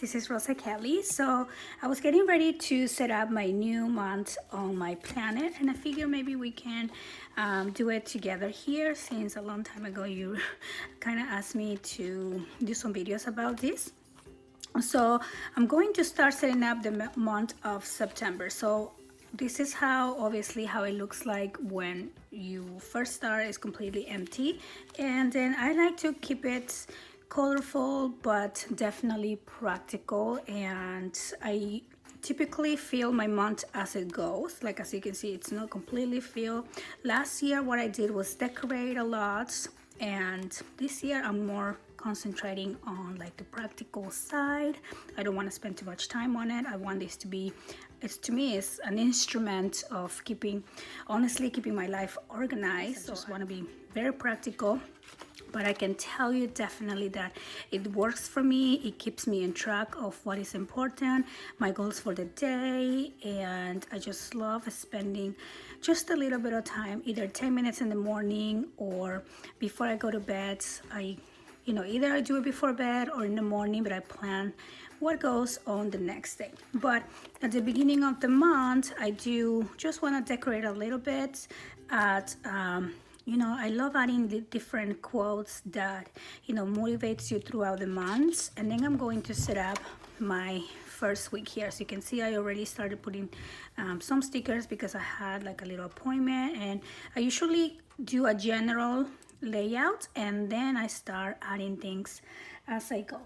this is Rosa Kelly. So I was getting ready to set up my new month on my planet, and I figure maybe we can do it together here, since a long time ago you kind of asked me to do some videos about this. So I'm going to start setting up the month of September. So this is obviously how it looks like when you first start. It's completely empty, and then I like to keep it colorful but definitely practical, and I typically fill my month as it goes. Like, as you can see, it's not completely filled. Last year what I did was decorate a lot, and this year I'm more concentrating on like the practical side. I don't want to spend too much time on it. I want this to be, to me, it's an instrument of honestly keeping my life organized. I just want to be very practical, but I can tell you definitely that it works for me. It keeps me in track of what is important, my goals for the day, and I just love spending just a little bit of time, either 10 minutes in the morning or before I go to bed. Either I do it before bed or in the morning, but I plan what goes on the next day. But at the beginning of the month, I do just want to decorate a little bit. I love adding the different quotes that, motivates you throughout the months. And then I'm going to set up my first week here. As you can see, I already started putting some stickers because I had like a little appointment, and I usually do a general layout and then I start adding things as I go.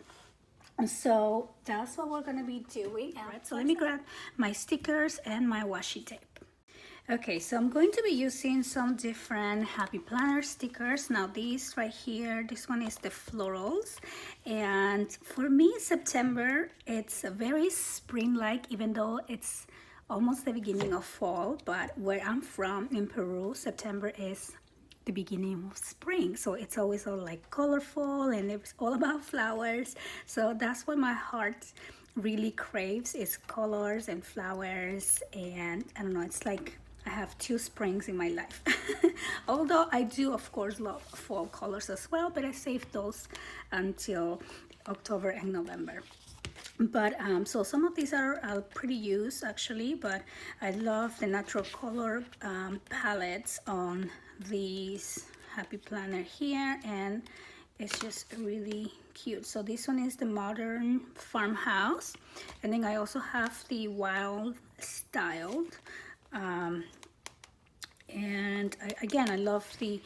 So that's what we're gonna be doing. Alright, so let me grab my stickers and my washi tape. Okay, so I'm going to be using some different Happy Planner stickers. Now these right here, this one is the florals, and for me September, it's very spring-like, even though it's almost the beginning of fall. But where I'm from in Peru, September is the beginning of spring, so it's always all like colorful and it's all about flowers. So that's what my heart really craves, is colors and flowers. And I don't know, it's like I have two springs in my life. Although I do of course love fall colors as well, but I save those until October and November. But so some of these are pretty used actually, but I love the natural color palettes on these Happy Planner here, and it's just really cute. So this one is the modern farmhouse, and then I also have the wild styled, and I love the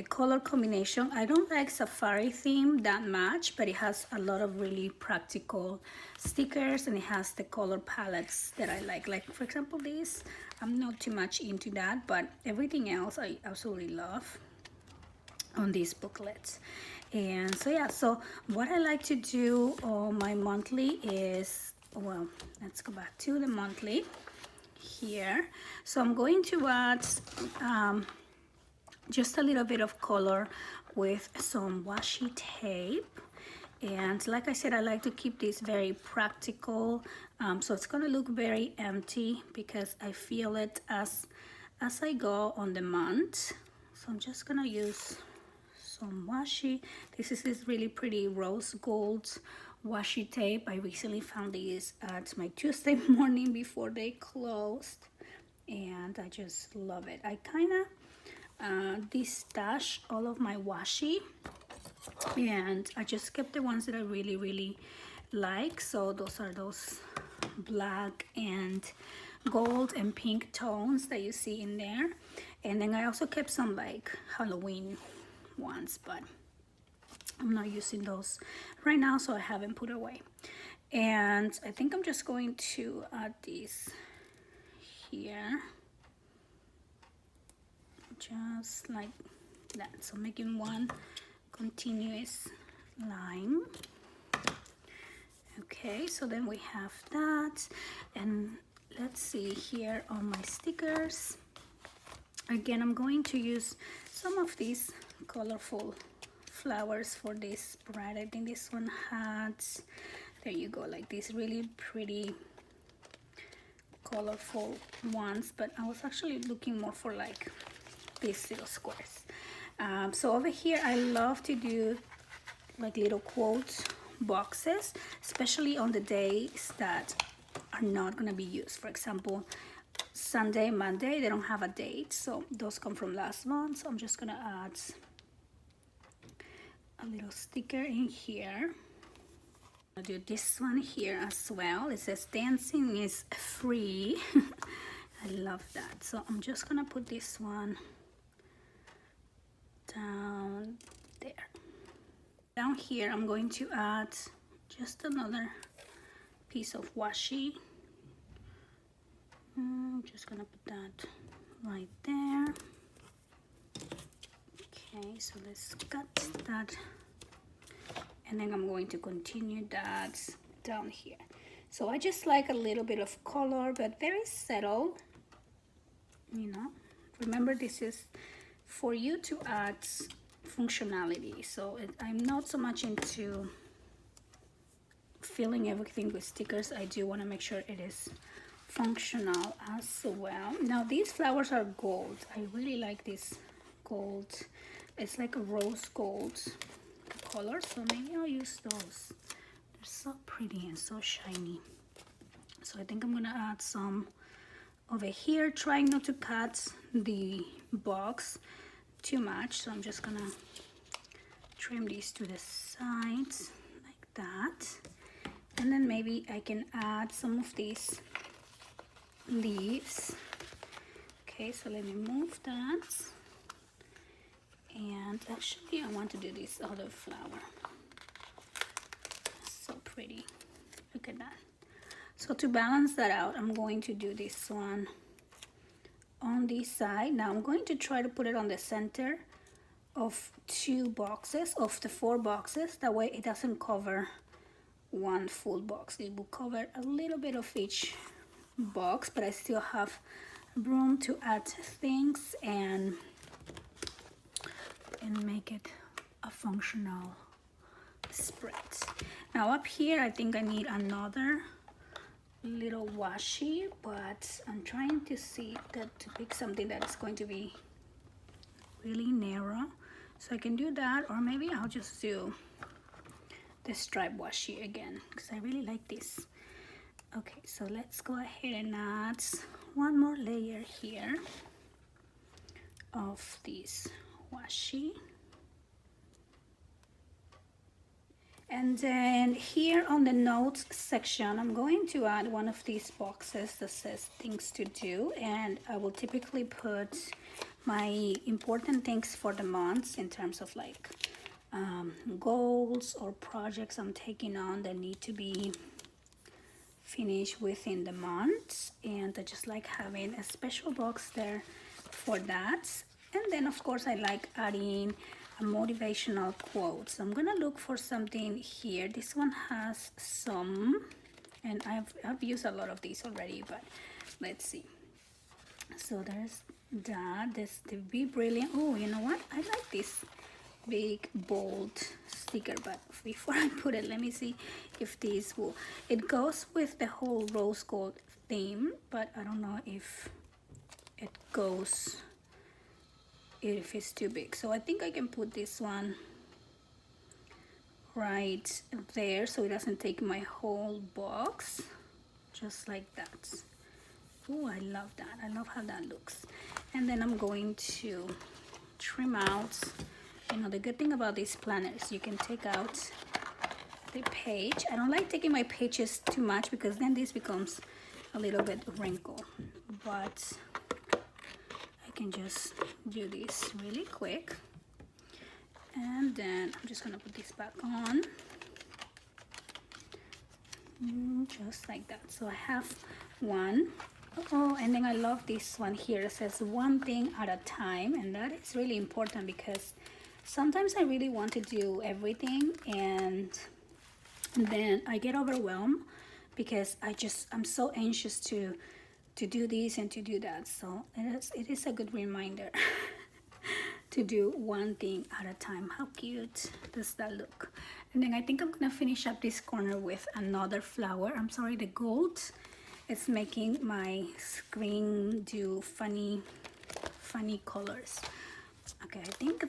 color combination. I don't like safari theme that much, but it has a lot of really practical stickers, and it has the color palettes that I like for example this. I'm not too much into that, but everything else I absolutely love on these booklets. And so yeah, so what I like to do on my monthly is, well, let's go back to the monthly here. So I'm going to add just a little bit of color with some washi tape, and like I said, I like to keep this very practical, so it's gonna look very empty because I feel it as I go on the month. So I'm just gonna use some washi. This is this really pretty rose gold washi tape. I recently found these at my Tuesday morning before they closed, and I just love it. I kind of de-stash all of my washi, and I just kept the ones that I really like. So those are those black and gold and pink tones that you see in there, and then I also kept some like Halloween ones, but I'm not using those right now, so I haven't put away. And I think I'm just going to add these here, just like that, so making one continuous line. Okay, so then we have that, and let's see here on my stickers. Again, I'm going to use some of these colorful flowers for this spread. I think this one had, there you go, like these really pretty colorful ones, but I was actually looking more for like these little squares. So over here I love to do like little quotes boxes, especially on the days that are not going to be used. For example, Sunday, Monday, they don't have a date, so those come from last month. So I'm just going to add a little sticker in here. I'll do this one here as well. It says dancing is free. I love that. So I'm just gonna put this one down there. Down here I'm going to add just another piece of washi. I'm just gonna put that right there. Okay, so let's cut that, and then I'm going to continue that down here. So I just like a little bit of color, but very subtle, you know. Remember, this is for you to add functionality. So I'm not so much into filling everything with stickers. I do want to make sure it is functional as well. Now these flowers are gold. I really like this gold. It's like a rose gold color, so maybe I'll use those. They're so pretty and so shiny. So I think I'm gonna add some over here, trying not to cut the box too much. So I'm just gonna trim these to the sides like that, and then maybe I can add some of these leaves. Okay, so let me move that. And actually I want to do this other flower. So pretty. Look at that. So to balance that out, I'm going to do this one on this side. Now I'm going to try to put it on the center of 2 boxes, of the 4 boxes. That way it doesn't cover one full box. It will cover a little bit of each box, but I still have room to add things and make it a functional spread. Now up here I think I need another little washi, but I'm trying to see that to pick something that is going to be really narrow, so I can do that, or maybe I'll just do the stripe washi again because I really like this. Okay, so let's go ahead and add one more layer here of this washi. And then here on the notes section, I'm going to add one of these boxes that says things to do, and I will typically put my important things for the months in terms of like goals or projects I'm taking on that need to be finished within the month, and I just like having a special box there for that. And then of course I like adding a motivational quote. So I'm gonna look for something here. This one has some, and I've used a lot of these already, but let's see. So there's that. There's the Be Brilliant. Oh, you know what? I like this big bold sticker, but before I put it, let me see if this will, it goes with the whole rose gold theme, but I don't know if it goes, if it's too big. So I think I can put this one right there so it doesn't take my whole box, just like that. Oh, I love that. I love how that looks. And then I'm going to trim out, you know, the good thing about these planners, you can take out the page. I don't like taking my pages too much because then this becomes a little bit wrinkled, but I can just do this really quick. And then I'm just gonna put this back on, just like that. So I have one. Oh, and then I love this one here. It says one thing at a time, and that is really important because sometimes I really want to do everything and then I get overwhelmed because I'm so anxious to do this and to do that. So it is a good reminder to do one thing at a time. How cute does that look? And then I think I'm gonna finish up this corner with another flower. I'm sorry, the gold, it's making my screen do funny colors. Okay, I think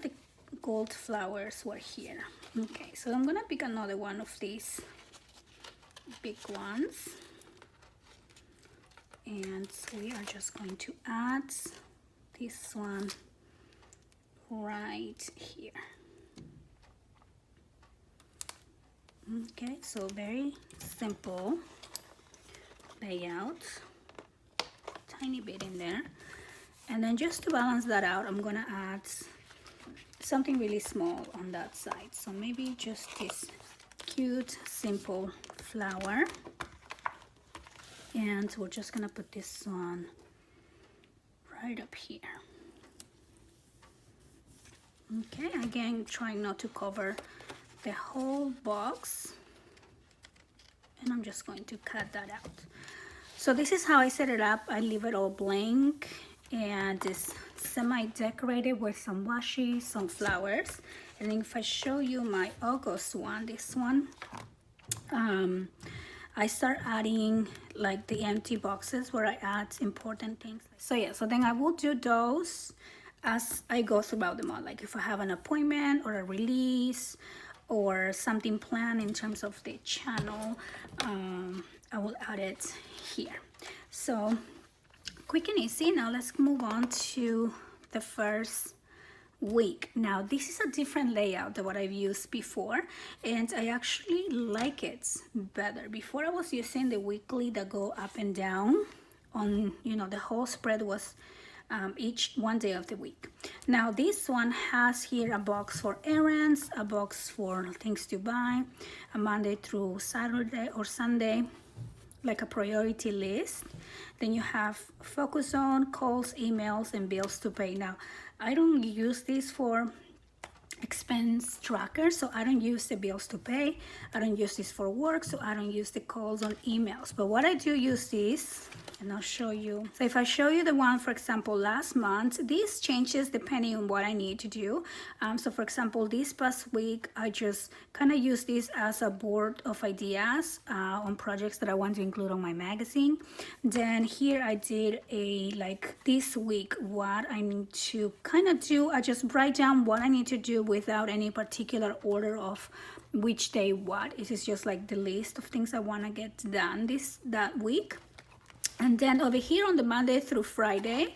gold flowers were here. Okay, so I'm gonna pick another one of these big ones, and we are just going to add this one right here. Okay, so very simple layout, tiny bit in there. And then just to balance that out, I'm gonna add something really small on that side. So maybe just this cute, simple flower. And we're just gonna put this one right up here. Okay, again, trying not to cover the whole box. And I'm just going to cut that out. So this is how I set it up. I leave it all blank and it's semi-decorated with some washi, some flowers. And then if I show you my August one, this one, I start adding like the empty boxes where I add important things. So yeah, so then I will do those as I go throughout the month. Like if I have an appointment or a release or something planned in terms of the channel, I will add it here. So quick and easy. Now let's move on to the first week. Now this is a different layout than what I've used before, and I actually like it better. Before I was using the weekly that go up and down on, you know, the whole spread was each one day of the week. Now this one has here a box for errands, a box for things to buy, a Monday through Saturday or Sunday, like a priority list. Then you have focus on, calls, emails, and bills to pay. Now I don't use this for expense tracker, so I don't use the bills to pay. I don't use this for work, so I don't use the calls on emails. But what I do use this, and I'll show you. So if I show you the one, for example, last month, this changes depending on what I need to do. So for example, this past week, I just kind of use this as a board of ideas on projects that I want to include on my magazine. Then here I did a, like this week, what I need to kind of do. I just write down what I need to do without any particular order of which day what. It is just like the list of things I want to get done that week. And then over here on the Monday through Friday,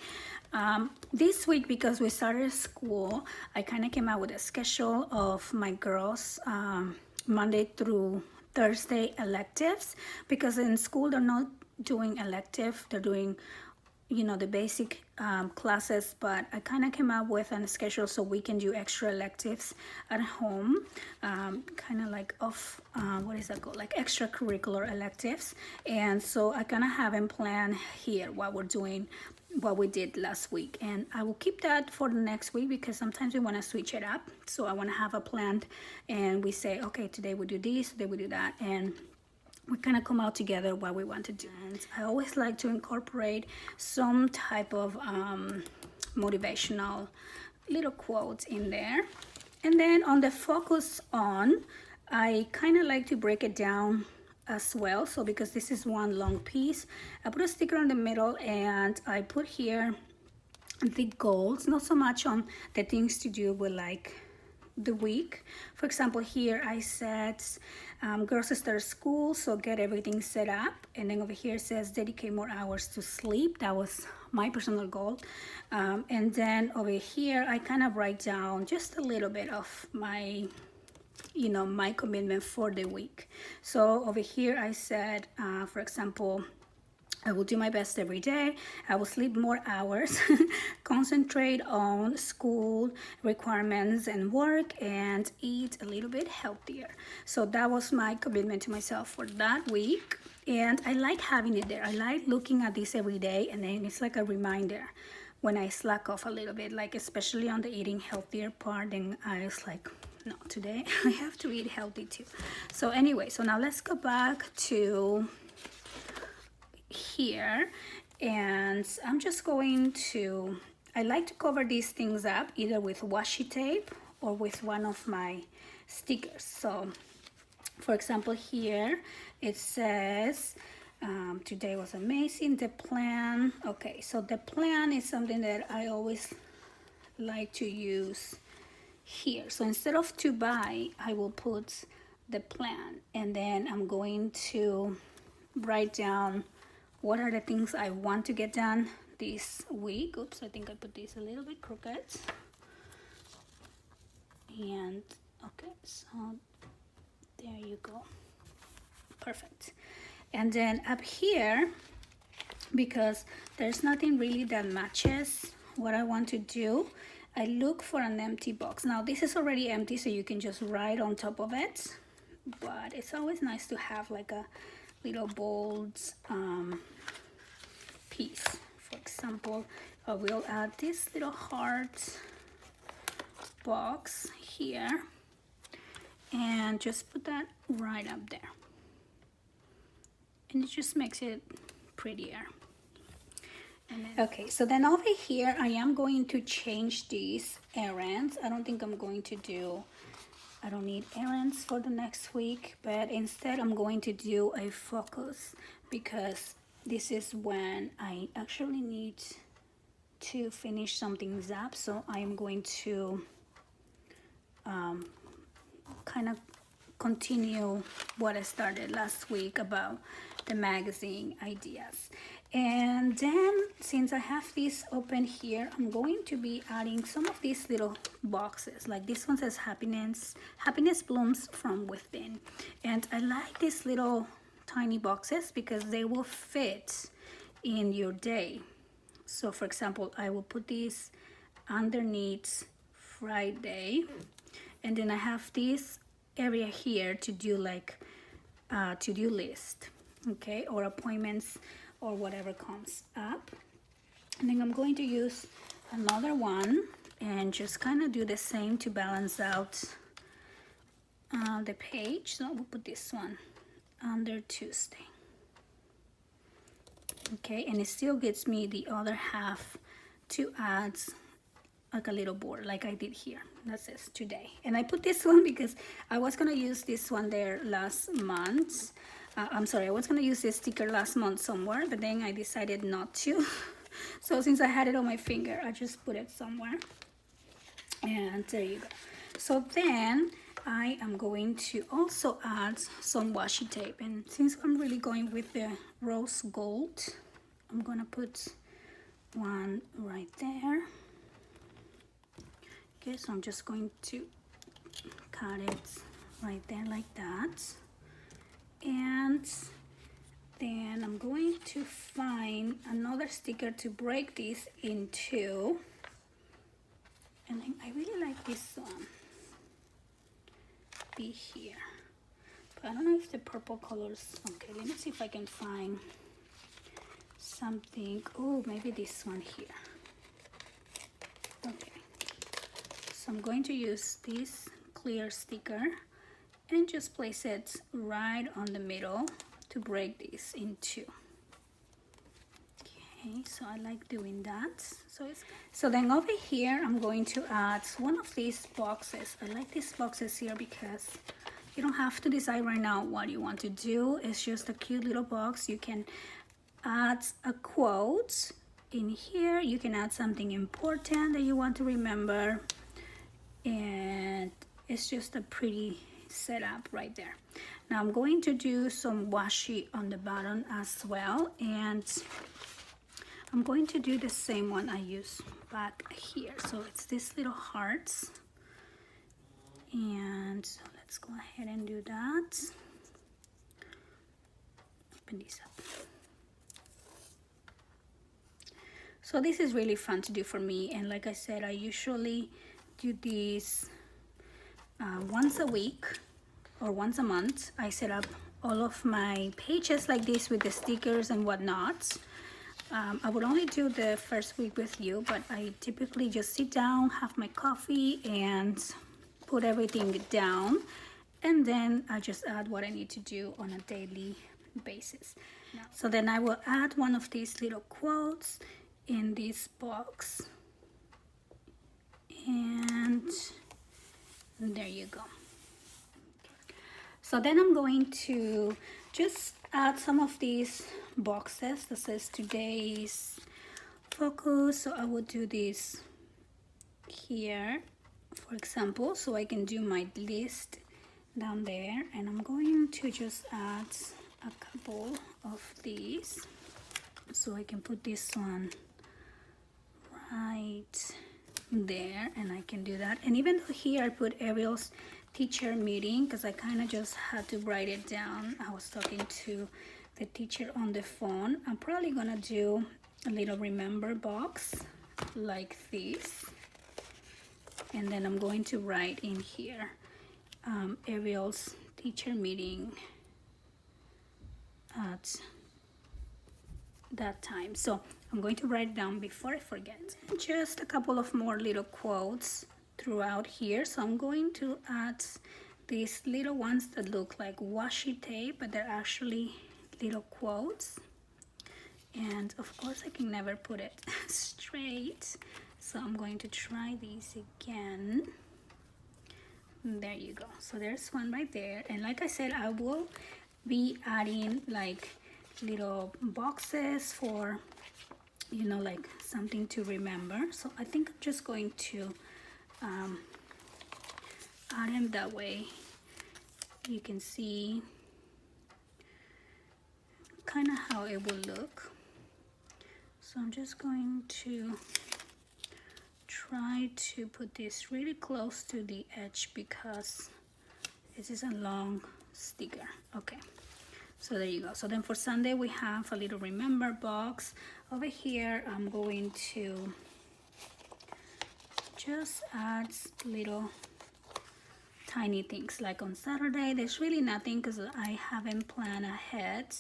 this week, because we started school, I kind of came out with a schedule of my girls' Monday through Thursday electives, because in school they're not doing elective, they're doing, you know, the basic classes, but I kind of came up with a schedule so we can do extra electives at home, kind of like off, what is that called, like extracurricular electives. And so I kind of have them planned here what we're doing, what we did last week, and I will keep that for the next week because sometimes we want to switch it up. So I want to have a plan, and we say, okay, today we do this, today we do that, and we kind of come out together what we want to do. And I always like to incorporate some type of motivational little quotes in there. And then on the focus on, I kind of like to break it down as well. So because this is one long piece, I put a sticker in the middle and I put here the goals, not so much on the things to do with like the week. For example, here I said girls start school, so get everything set up. And then over here it says dedicate more hours to sleep. That was my personal goal. And then over here I kind of write down just a little bit of my, you know, my commitment for the week. So over here I said, for example, I will do my best every day. I will sleep more hours, concentrate on school requirements and work, and eat a little bit healthier. So that was my commitment to myself for that week. And I like having it there. I like looking at this every day, and then it's like a reminder when I slack off a little bit, like especially on the eating healthier part. And I was like, no, today I have to eat healthy too. So anyway, so now let's go back to here, and I'm just going to, I like to cover these things up either with washi tape or with one of my stickers. So for example, here it says today was amazing, the plan. Okay, so the plan is something that I always like to use here. So instead of to buy, I will put the plan, and then I'm going to write down what are the things I want to get done this week. Oops, I think I put this a little bit crooked. And okay, so there you go. Perfect. And then up here, because there's nothing really that matches what I want to do, I look for an empty box. Now this is already empty, so you can just write on top of it, but it's always nice to have like a little bold piece. For example, I will add this little heart box here and just put that right up there, and it just makes it prettier. Okay, so then over here I am going to change these errands. I don't think I'm going to do, I don't need errands for the next week, but instead I'm going to do a focus, because this is when I actually need to finish some things up. So I am going to kind of continue what I started last week about the magazine ideas. And then since I have this open here, I'm going to be adding some of these little boxes. Like this one says happiness blooms from within, and I like these little tiny boxes because they will fit in your day. So for example, I will put these underneath Friday, and then I have this area here to do like to-do list, okay, or appointments or whatever comes up. And then I'm going to use another one and just kind of do the same to balance out the page. So we'll put this one under Tuesday, okay, and it still gets me the other half to add like a little board like I did here that says today. And I put this one because I was gonna use this one there last month. I'm sorry, I was gonna use this sticker last month somewhere, but then I decided not to. So since I had it on my finger, I just put it somewhere, and there you go. So then I am going to also add some washi tape, and since I'm really going with the rose gold, I'm gonna put one right there. Okay, so I'm just going to cut it right there like that. And then I'm going to find another sticker to break this in two. And I really like this one be here, but I don't know if the purple colors, okay, let me see if I can find something. Oh, maybe this one here. Okay, so I'm going to use this clear sticker and just place it right on the middle to break this in two. Okay, so I like doing that. So then over here I'm going to add one of these boxes. I like these boxes here because you don't have to decide right now what you want to do. It's just a cute little box. You can add a quote in here. You can add something important that you want to remember, and it's just a pretty setup right there. Now I'm going to do some washi on the bottom as well, and I'm going to do the same one I used back here. So it's these little hearts, and so let's go ahead and do that. Open these up. So this is really fun to do for me, and like I said, I usually do these once a week or once a month. I set up all of my pages like this with the stickers and whatnot. I would only do the first week with you, but I typically just sit down, have my coffee, and put everything down, and then I just add what I need to do on a daily basis. So then I will add one of these little quotes in this box, and there you go. So then I'm going to just add some of these boxes that says today's focus. So I will do this here, for example, so I can do my list down there, and I'm going to just add a couple of these, so I can put this one right there, and I can do that. And even though here I put Ariel's teacher meeting, because I kind of just had to write it down. I was talking to the teacher on the phone. I'm probably gonna do a little remember box like this, and then I'm going to write in here Ariel's teacher meeting at that time. So I'm going to write down before I forget. Just a couple of more little quotes throughout here. So I'm going to add these little ones that look like washi tape, but they're actually little quotes. And of course I can never put it straight, so I'm going to try these again. There you go. So there's one right there, and like I said, I will be adding like little boxes for, you know, like something to remember. So I think I'm just going to add them that way. You can see kind of how it will look. So I'm just going to try to put this really close to the edge because this is a long sticker. Okay, so there you go. So then for Sunday we have a little remember box. Over here I'm going to just add little tiny things. Like on Saturday there's really nothing because I haven't planned ahead,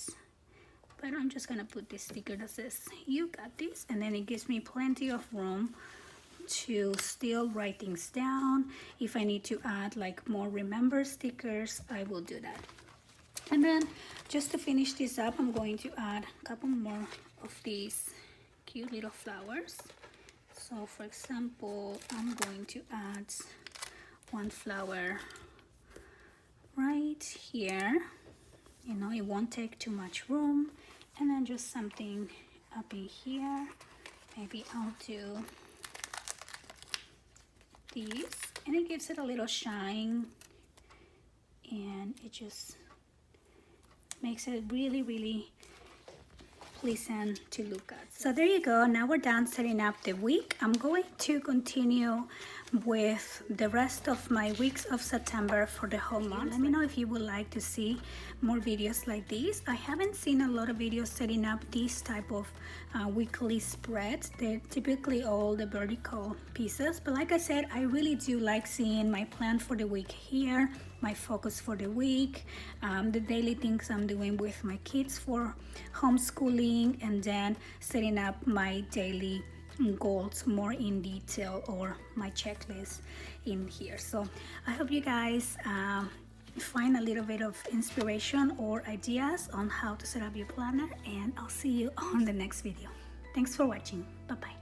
but I'm just gonna put this sticker that says you got this, and then it gives me plenty of room to still write things down. If I need to add like more remember stickers, I will do that. And then just to finish this up, I'm going to add a couple more of these cute little flowers. So for example, I'm going to add one flower right here. You know, it won't take too much room. And then just something up in here. Maybe I'll do these, and it gives it a little shine, and it just makes it really, really pleasant to look at. So there you go. Now we're done setting up the week. I'm going to continue with the rest of my weeks of September for the whole month. Let me know if you would like to see more videos like these. I haven't seen a lot of videos setting up these type of weekly spreads. They're typically all the vertical pieces, but like I said, I really do like seeing my plan for the week here, my focus for the week, the daily things I'm doing with my kids for homeschooling, and then setting up my daily goals more in detail, or my checklist in here. So I hope you guys find a little bit of inspiration or ideas on how to set up your planner, and I'll see you on the next video. Thanks for watching. Bye bye.